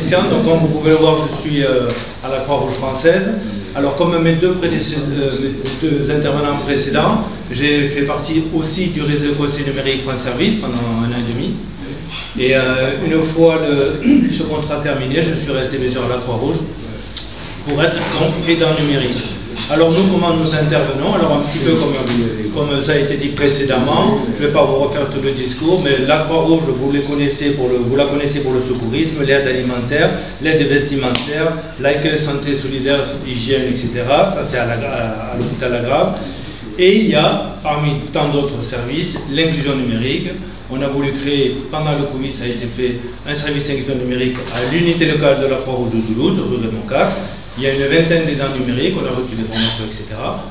Christian, donc comme vous pouvez le voir, je suis à la Croix-Rouge française. Alors comme mes deux intervenants précédents, j'ai fait partie aussi du réseau conseil numérique France Service pendant 1 an et demi. Et une fois ce contrat terminé, je suis resté bien sûr à la Croix-Rouge pour être aidant numérique. Alors nous, comment nous intervenons? Alors un petit peu comme ça a été dit précédemment, je ne vais pas vous refaire tout le discours, mais la Croix-Rouge, vous la connaissez pour le secourisme, l'aide alimentaire, l'aide vestimentaire, l'accueil santé solidaire, hygiène, etc. Ça c'est à l'hôpital Lagrave. Et il y a, parmi tant d'autres services, l'inclusion numérique. On a voulu créer, pendant le Covid, ça a été fait, un service d'inclusion numérique à l'unité locale de la Croix-Rouge de Toulouse, rue Raymond IV. Il y a une vingtaine d'aidants numériques, on a reçu des formations, etc.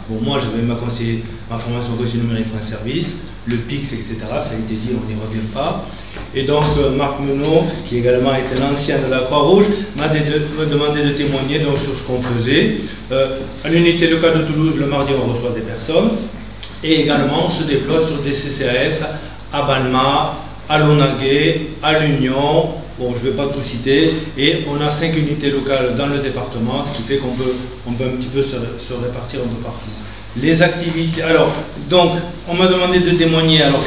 Bon, moi, j'avais ma formation conseiller numérique France Service, le PIX, etc. Ça a été dit, on n'y revient pas. Et donc, Marc Menot, qui également était l'ancien de la Croix-Rouge, m'a demandé de témoigner donc, sur ce qu'on faisait. À l'unité locale de Toulouse, le mardi, on reçoit des personnes. Et également, on se déploie sur des CCAS à Balma, à Longueuil, à l'Union. Bon, je ne vais pas tout citer, et on a 5 unités locales dans le département, ce qui fait qu'on peut un petit peu se répartir un peu partout. Les activités, alors, donc, on m'a demandé de témoigner, alors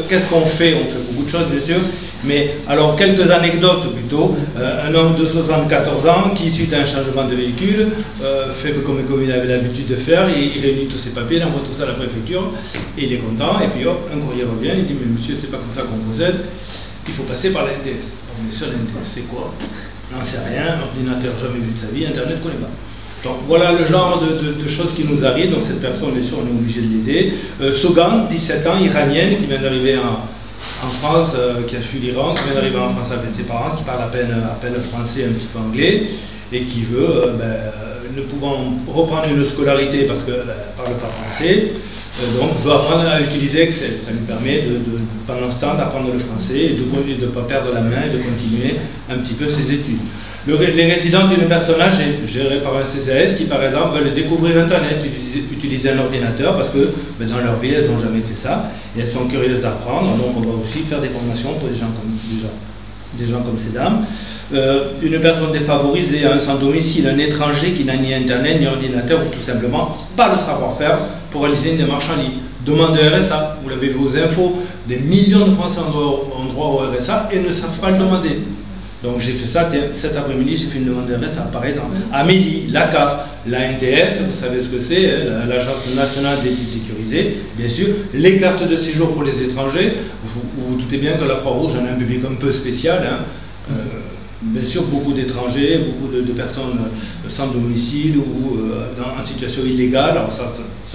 qu'est-ce qu'on fait? On fait beaucoup de choses, bien sûr, mais alors, quelques anecdotes plutôt. Un homme de 74 ans qui, suite à un changement de véhicule, fait comme il avait l'habitude de faire, il réunit tous ses papiers, il envoie tout ça à la préfecture, et il est content, et puis hop, un courrier revient, il dit, mais monsieur, c'est pas comme ça qu'on procède, il faut passer par l'NTS. Mais sur l'NTS, c'est quoi? N'en sait rien, ordinateur jamais vu de sa vie, Internet ne connaît pas. Donc voilà le genre de choses qui nous arrivent. Donc cette personne, bien sûr, on est obligé de l'aider. Sogan, 17 ans, iranienne, qui vient d'arriver en France, qui a fui l'Iran, qui vient d'arriver en France avec ses parents, qui parle à peine français, un petit peu anglais, et qui veut, ne pouvant reprendre une scolarité parce qu'elle ne parle pas français, donc veut apprendre à utiliser Excel. Ça lui permet pendant ce temps d'apprendre le français et de ne pas perdre la main et de continuer un petit peu ses études. Les résidents d'une personne âgée, gérée par un CCAS, qui par exemple veulent découvrir Internet, utiliser un ordinateur, parce que dans leur vie elles n'ont jamais fait ça, et elles sont curieuses d'apprendre, donc on va aussi faire des formations pour des gens comme ces dames. Une personne défavorisée, un sans domicile, un étranger qui n'a ni Internet ni ordinateur, ou tout simplement pas le savoir-faire pour réaliser une démarche en ligne. Demande de RSA, vous l'avez vu aux infos, des millions de Français ont droit au RSA et ne savent pas le demander. Donc j'ai fait ça cet après-midi, j'ai fait une demande de RSA. Par exemple, Amélie, la CAF, la NTS, vous savez ce que c'est, l'Agence nationale d'études sécurisées, bien sûr, les cartes de séjour pour les étrangers. Vous vous doutez bien que la Croix-Rouge en a un public un peu spécial, hein. Bien sûr, beaucoup d'étrangers, beaucoup de personnes sans domicile ou en situation illégale, alors ça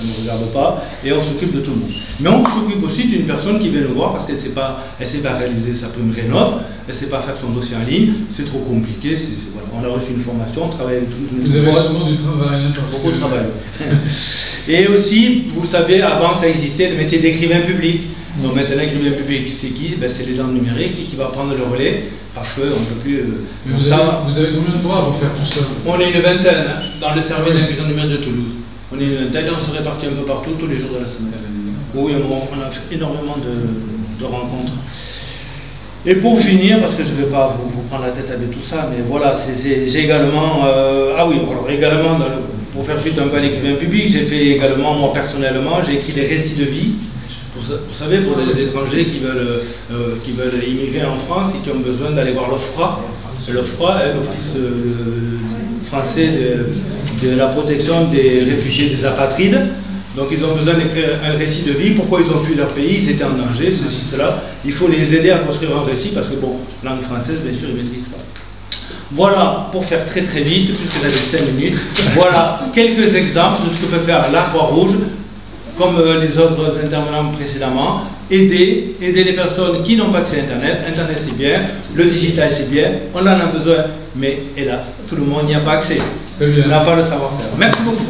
ne regarde pas, et on s'occupe de tout le monde. Mais on s'occupe aussi d'une personne qui vient nous voir parce qu'elle ne sait pas réaliser sa prime rénov', elle ne sait pas faire son dossier en ligne, c'est trop compliqué, voilà. On a reçu une formation, on travaille avec tous. Vous avez sûrement du travail, hein, beaucoup de travail. Et aussi, vous savez, avant ça existait le métier d'écrivain public. Donc maintenant, l'écrivain public, c'est qui? C'est l'aidant numérique qui va prendre le relais parce qu'on ne peut plus. Vous avez combien de droits pour faire tout ça? On est une vingtaine hein, dans le service d'inclusion numérique de Toulouse. On est une vingtaine et on se répartit un peu partout tous les jours de la semaine. Oui, on a fait énormément de rencontres. Et pour finir, parce que je ne vais pas vous prendre la tête avec tout ça, mais voilà, j'ai également. Ah oui, alors également, pour faire suite un peu à l'écrivain public, j'ai fait également, moi personnellement, j'ai écrit des récits de vie. Vous savez, pour les étrangers qui veulent immigrer en France et qui ont besoin d'aller voir l'OFPRA. L'OFPRA est l'Office français de la protection des réfugiés, des apatrides. Donc ils ont besoin d'écrire un récit de vie, pourquoi ils ont fui leur pays, ils étaient en danger, ceci, cela. Il faut les aider à construire un récit parce que, bon, langue française, bien sûr, ils ne maîtrisent pas. Voilà, pour faire très très vite, puisque j'avais 5 minutes, voilà quelques exemples de ce que peut faire la Croix-Rouge, comme les autres intervenants précédemment, aider les personnes qui n'ont pas accès à Internet. Internet c'est bien, le digital c'est bien, on en a besoin, mais hélas, tout le monde n'y a pas accès, on n'a pas le savoir-faire. Merci beaucoup.